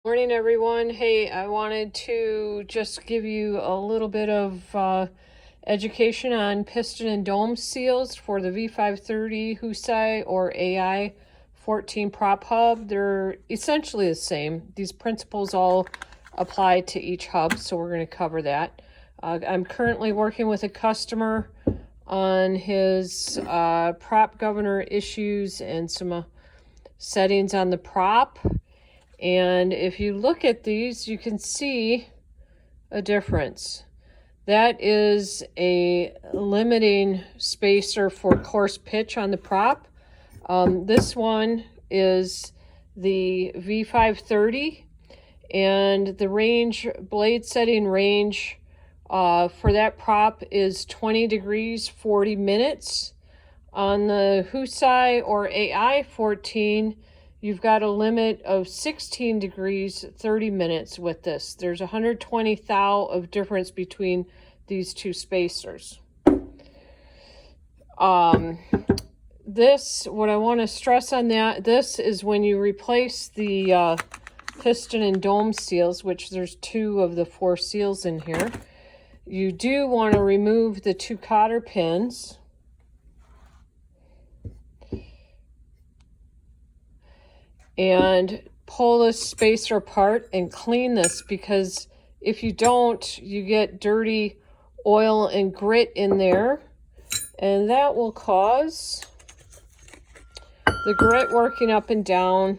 Morning, everyone. Hey, I wanted to just give you a little bit of education on piston and dome seals for the V-530 Housai or AI-14 prop hub. They're essentially the same. These principles all apply to each hub, so we're going to cover that. I'm currently working with a customer on his prop governor issues and some settings on the prop. And if you look at these, you can see a difference. That is a limiting spacer for coarse pitch on the prop. This one is the V-530, and the range, blade setting range for that prop is 20 degrees, 40 minutes. On the Housai or AI-14, you've got a limit of 16 degrees, 30 minutes with this. There's 120 thou of difference between these two spacers. What I want to stress on this is when you replace the piston and dome seals, which there's 2 of the 4 seals in here, you do want to remove the 2 cotter pins. And pull this spacer apart and clean this, because if you don't, you get dirty oil and grit in there, and that will cause the grit working up and down,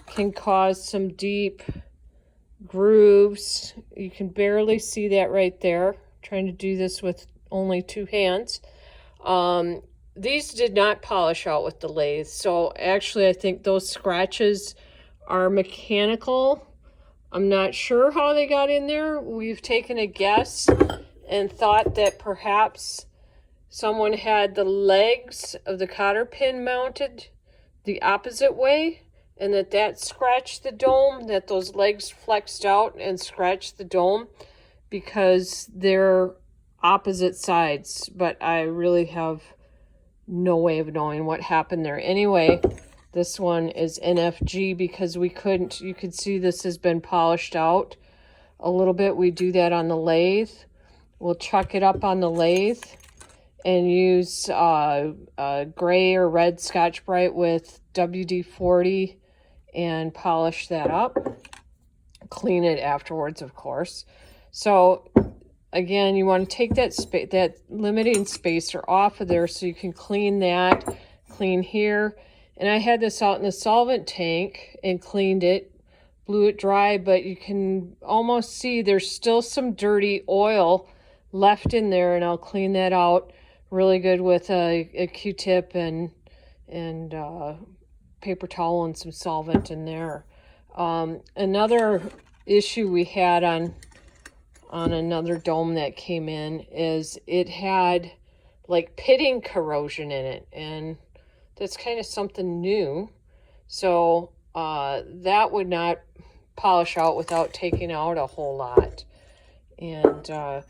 can cause some deep grooves. You can barely see that right there. I'm trying to do this with only 2 hands. These did not polish out with the lathe, so actually I think those scratches are mechanical. I'm not sure how they got in there. We've taken a guess and thought that perhaps someone had the legs of the cotter pin mounted the opposite way, and that scratched the dome, that those legs flexed out and scratched the dome because they're opposite sides, but I really have no way of knowing what happened there. Anyway, this one is NFG because we couldn't, you could see this has been polished out a little bit. We do that on the lathe. We'll chuck it up on the lathe and use gray or red Scotch-Brite with WD-40 and polish that up. Clean it afterwards, of course. So again, you want to take that limiting spacer off of there so you can clean that, clean here. And I had this out in the solvent tank and cleaned it, blew it dry, but you can almost see there's still some dirty oil left in there, and I'll clean that out really good with a Q-tip and paper towel and some solvent in there. Another issue we had on another dome that came in is it had like pitting corrosion in it, and that's kind of something new. So that would not polish out without taking out a whole lot. And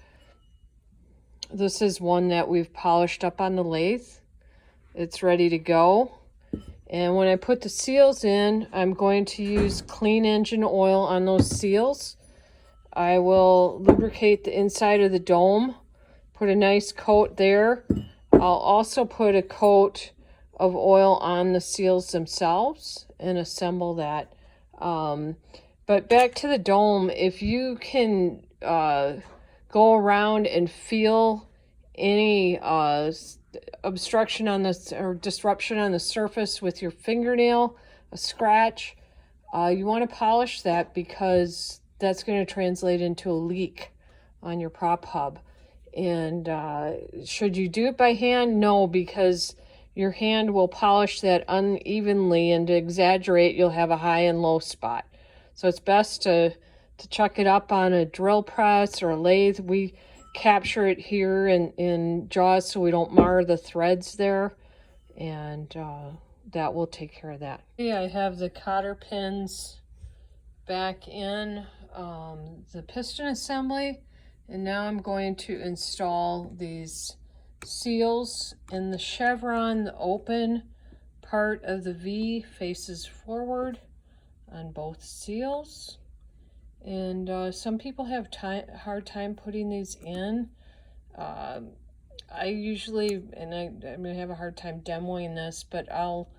this is one that we've polished up on the lathe. It's ready to go. And when I put the seals in, I'm going to use clean engine oil on those seals. I will lubricate the inside of the dome, put a nice coat there. I'll also put a coat of oil on the seals themselves and assemble that. But back to the dome, if you can go around and feel any obstruction on this or disruption on the surface with your fingernail, a scratch, you want to polish that, because that's going to translate into a leak on your prop hub. And should you do it by hand? No, because your hand will polish that unevenly, and to exaggerate, you'll have a high and low spot. So it's best to chuck it up on a drill press or a lathe. We capture it here in jaws so we don't mar the threads there, and that will take care of that. I have the cotter pins back in the piston assembly, and now I'm going to install these seals. In the chevron, the open part of the V faces forward. on both seals. And some people have hard time putting these in. I usually, and I'm going to have a hard time demoing this, but I'll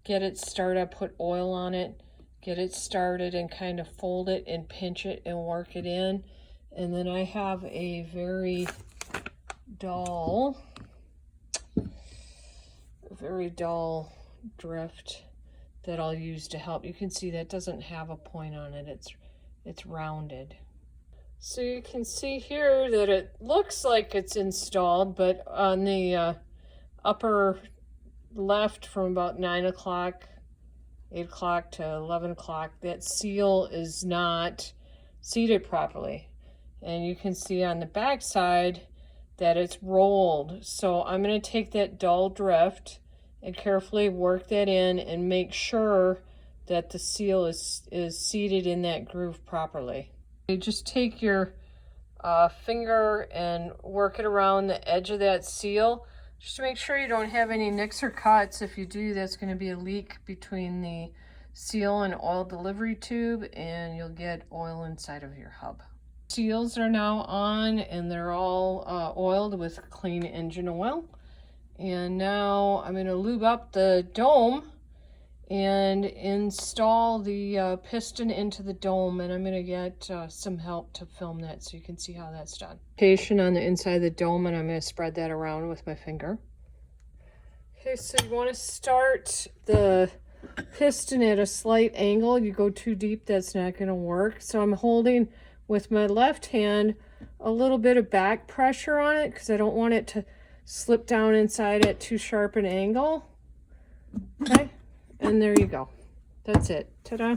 get it started, put oil on it, get it started, and kind of fold it and pinch it and work it in. And then I have a very dull drift that I'll use to help. You can see that doesn't have a point on it. It's rounded. So you can see here that it looks like it's installed, but on the upper left from about 9 o'clock, 8 o'clock to 11 o'clock, that seal is not seated properly. And you can see on the back side that it's rolled. So I'm going to take that dull drift and carefully work that in and make sure that the seal is seated in that groove properly. You just take your finger and work it around the edge of that seal, just to make sure you don't have any nicks or cuts. If you do, that's going to be a leak between the seal and oil delivery tube, and you'll get oil inside of your hub. Seals are now on, and they're all oiled with clean engine oil. And now I'm going to lube up the dome and install the piston into the dome, and I'm going to get some help to film that so you can see how that's done. Piston on the inside of the dome, and I'm going to spread that around with my finger. Okay, so you want to start the piston at a slight angle. You go too deep, that's not going to work. So I'm holding with my left hand a little bit of back pressure on it because I don't want it to slip down inside at too sharp an angle. Okay. And there you go. That's it. Ta-da.